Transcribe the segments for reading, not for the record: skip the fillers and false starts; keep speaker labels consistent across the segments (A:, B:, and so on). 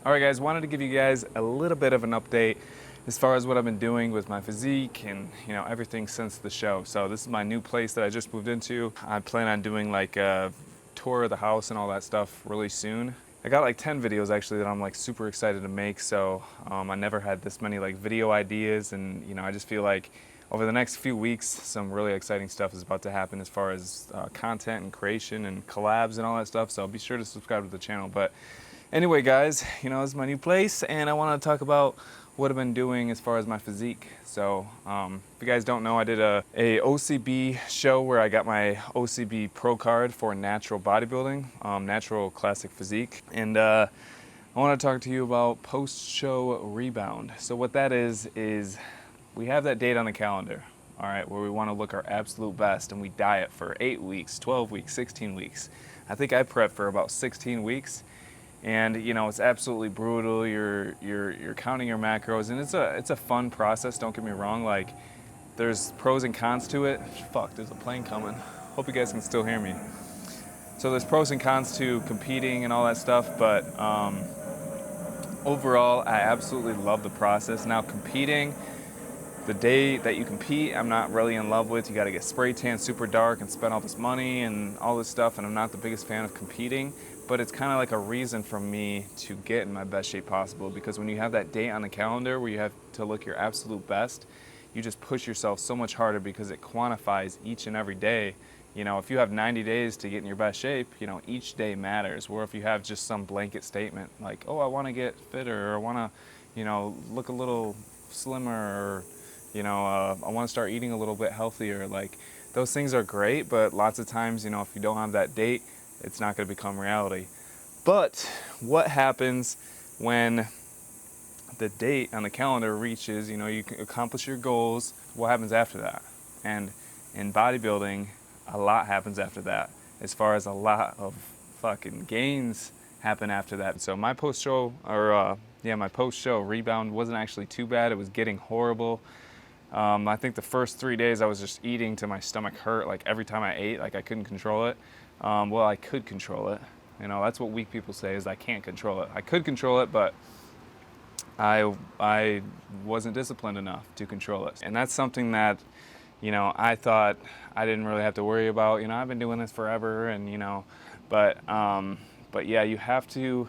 A: All right, guys, wanted to give you guys a little bit of an update as far as what I've been doing with my physique and everything since the show. So this is my new place that I just moved into. I plan on doing like a tour of the house and all that stuff really soon. I got like 10 videos actually that I'm like super excited to make. So I never had this many like video ideas, and I just feel like over the next few weeks some really exciting stuff is about to happen as far as content and creation and collabs and all that stuff. So be sure to subscribe to the channel. But anyway, guys, this is my new place, and I want to talk about what I've been doing as far as my physique. So, if you guys don't know, I did a OCB show where I got my OCB Pro card for natural bodybuilding, natural classic physique, and I want to talk to you about post-show rebound. So what that is we have that date on the calendar, all right, where we want to look our absolute best, and we diet for 8 weeks, 12 weeks, 16 weeks. I think I prepped for about 16 weeks. And it's absolutely brutal. You're counting your macros, and it's a fun process. Don't get me wrong. Like, there's pros and cons to it. Fuck, there's a plane coming. Hope you guys can still hear me. So there's pros and cons to competing and all that stuff. But overall, I absolutely love the process. Now, competing, the day that you compete, I'm not really in love with. You got to get spray tan super dark and spend all this money and all this stuff, and I'm not the biggest fan of competing. But it's kind of like a reason for me to get in my best shape possible, because when you have that date on the calendar where you have to look your absolute best, you just push yourself so much harder because it quantifies each and every day. If you have 90 days to get in your best shape, each day matters. Or if you have just some blanket statement like, oh, I want to get fitter, or I want to, look a little slimmer, or, I want to start eating a little bit healthier. Like, those things are great, but lots of times, if you don't have that date, it's not going to become reality. But what happens when the date on the calendar reaches, you can accomplish your goals? What happens after that? And in bodybuilding, a lot happens after that, as far as a lot of fucking gains happen after that. So my post-show, my post-show rebound wasn't actually too bad. It was getting horrible. I think the first 3 days I was just eating till my stomach hurt. Like, every time I ate, like, I couldn't control it. Well, I could control it. That's what weak people say, is I can't control it. I could control it, but I wasn't disciplined enough to control it. And that's something that, I thought I didn't really have to worry about. I've been doing this forever, and, but yeah, you have to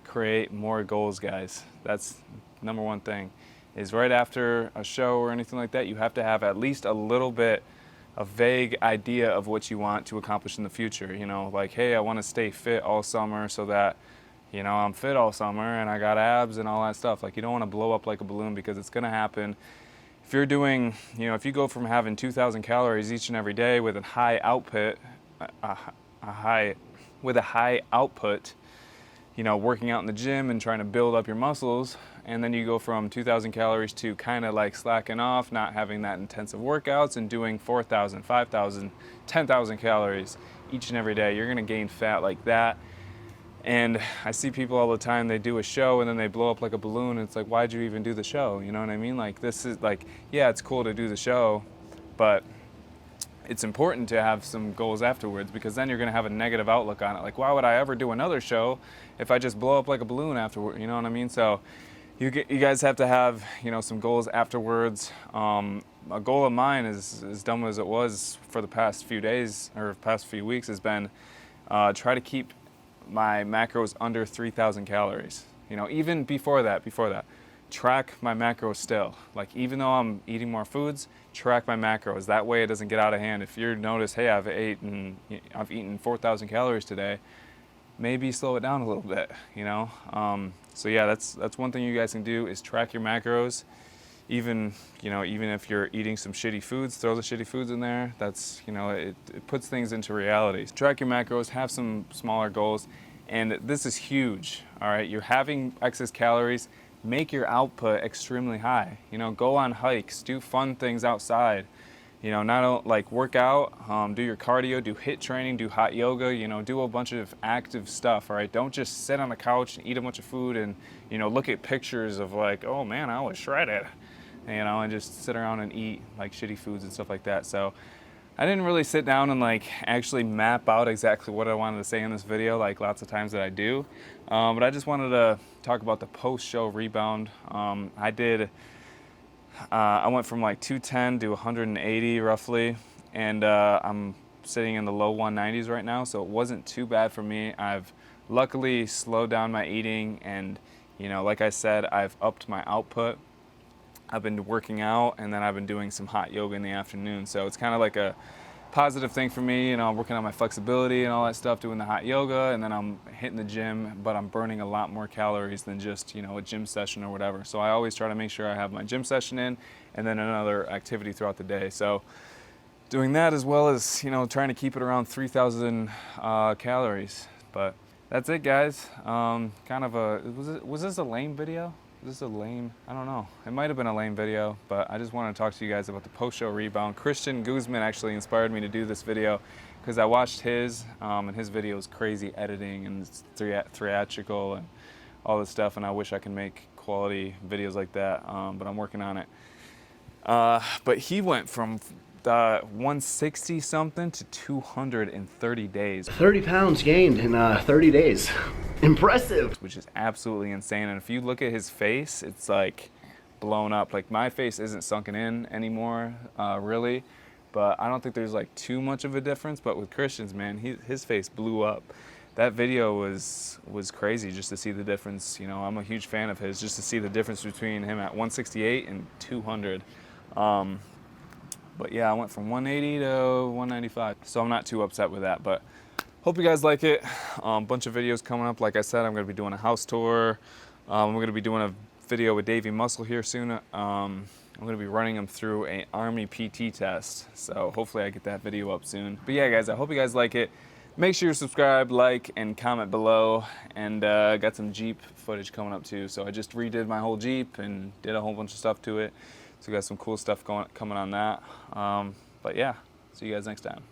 A: create more goals, guys. That's number one thing, is right after a show or anything like that, you have to have at least a little bit a vague idea of what you want to accomplish in the future. Like, hey, I want to stay fit all summer so that, I'm fit all summer and I got abs and all that stuff. Like, you don't want to blow up like a balloon, because it's going to happen. If you're doing, if you go from having 2,000 calories each and every day with a high output, working out in the gym and trying to build up your muscles, and then you go from 2,000 calories to kind of like slacking off, not having that intensive workouts, and doing 4,000, 5,000, 10,000 calories each and every day, you're gonna gain fat like that. And I see people all the time, they do a show and then they blow up like a balloon, and it's like, why'd you even do the show? You know what I mean? Like, this is like, yeah, it's cool to do the show, but it's important to have some goals afterwards, because then you're going to have a negative outlook on it. Like, why would I ever do another show if I just blow up like a balloon afterward? You know what I mean? So you guys have to have, some goals afterwards. A goal of mine, is as dumb as it was for the past few days or past few weeks, has been try to keep my macros under 3,000 calories. Even before that, track my macros still. Like, even though I'm eating more foods, track my macros. That way it doesn't get out of hand. If you notice, hey, I've eaten 4,000 calories today, maybe slow it down a little bit, So yeah, that's one thing you guys can do, is track your macros. Even if you're eating some shitty foods, throw the shitty foods in there. That's, it puts things into reality. Track your macros, have some smaller goals, and this is huge, all right? You're having excess calories, make your output extremely high. Go on hikes, do fun things outside. Not like work out, do your cardio, do HIIT training, do hot yoga, do a bunch of active stuff, all right? Don't just sit on the couch and eat a bunch of food and, look at pictures of like, oh man, I was shredded, and just sit around and eat like shitty foods and stuff like that. So I didn't really sit down and like actually map out exactly what I wanted to say in this video, like lots of times that I do. But I just wanted to talk about the post-show rebound. I went from like 210 to 180 roughly, and I'm sitting in the low 190s right now, so it wasn't too bad for me. I've luckily slowed down my eating, and you know, like I said, I've upped my output. I've been working out, and then I've been doing some hot yoga in the afternoon, so it's kind of like a positive thing for me. You know, I'm working on my flexibility and all that stuff, doing the hot yoga, and then I'm hitting the gym, but I'm burning a lot more calories than just, you know, a gym session or whatever. So I always try to make sure I have my gym session in and then another activity throughout the day. So doing that, as well as, you know, trying to keep it around 3,000 calories. But that's it, guys. Kind of a, was this a lame video? This is a lame, I don't know. It might have been a lame video, but I just want to talk to you guys about the post-show rebound. Christian Guzman actually inspired me to do this video because I watched his, and his video is crazy editing and it's theatrical and all this stuff, and I wish I could make quality videos like that, but I'm working on it. But he went from 160 something to 230 days.
B: 30 pounds gained in 30 days. Impressive.
A: Which is absolutely insane. And if you look at his face, it's like blown up. Like my face isn't sunken in anymore, really. But I don't think there's like too much of a difference. But with Christian's, man, his face blew up. That video was crazy just to see the difference. You know, I'm a huge fan of his, just to see the difference between him at 168 and 200. But yeah, I went from 180 to 195. So I'm not too upset with that, but hope you guys like it. Bunch of videos coming up. Like I said, I'm gonna be doing a house tour. We're gonna be doing a video with Davey Muscle here soon. I'm gonna be running him through an Army PT test. So hopefully I get that video up soon. But yeah, guys, I hope you guys like it. Make sure you subscribe, like, and comment below. And got some Jeep footage coming up too. So I just redid my whole Jeep and did a whole bunch of stuff to it. So we got some cool stuff coming on that. But yeah, see you guys next time.